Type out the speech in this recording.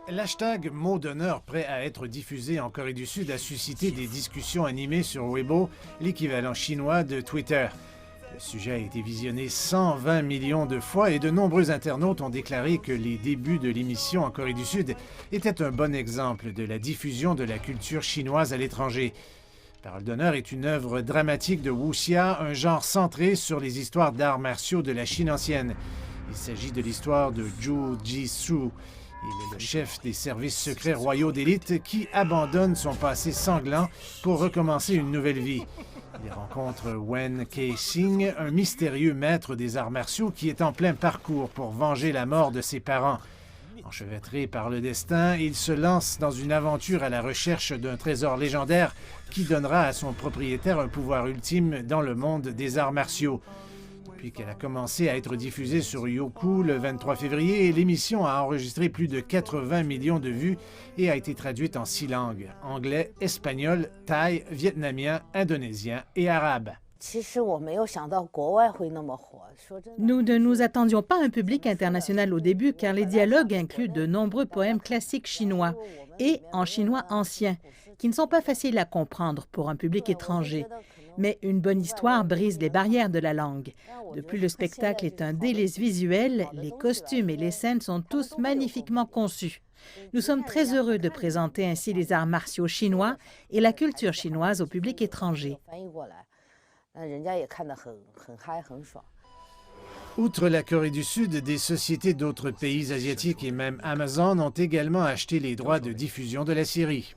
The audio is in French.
L'hashtag mot d'honneur prêt à être diffusé en Corée du Sud a suscité des discussions animées sur Weibo, l'équivalent chinois de Twitter. Le sujet a été visionné 120 millions de fois et de nombreux internautes ont déclaré que les débuts de l'émission en Corée du Sud étaient un bon exemple de la diffusion de la culture chinoise à l'étranger. Parole d'honneur est une œuvre dramatique de wuxia, un genre centré sur les histoires d'arts martiaux de la Chine ancienne. Il s'agit de l'histoire de Zhu Jishu. Il est le chef des services secrets royaux d'élite qui abandonne son passé sanglant pour recommencer une nouvelle vie. Il rencontre Wen Kexing, un mystérieux maître des arts martiaux qui est en plein parcours pour venger la mort de ses parents. Enchevêtré par le destin, il se lance dans une aventure à la recherche d'un trésor légendaire qui donnera à son propriétaire un pouvoir ultime dans le monde des arts martiaux. Depuis qu'elle a commencé à être diffusée sur Youku le 23 février, l'émission a enregistré plus de 80 millions de vues et a été traduite en 6 langues, anglais, espagnol, thaï, vietnamien, indonésien et arabe. Nous ne nous attendions pas à un public international au début car les dialogues incluent de nombreux poèmes classiques chinois et en chinois ancien, qui ne sont pas faciles à comprendre pour un public étranger. Mais une bonne histoire brise les barrières de la langue. De plus, le spectacle est un délice visuel, les costumes et les scènes sont tous magnifiquement conçus. Nous sommes très heureux de présenter ainsi les arts martiaux chinois et la culture chinoise au public étranger. Outre la Corée du Sud, des sociétés d'autres pays asiatiques et même Amazon ont également acheté les droits de diffusion de la série.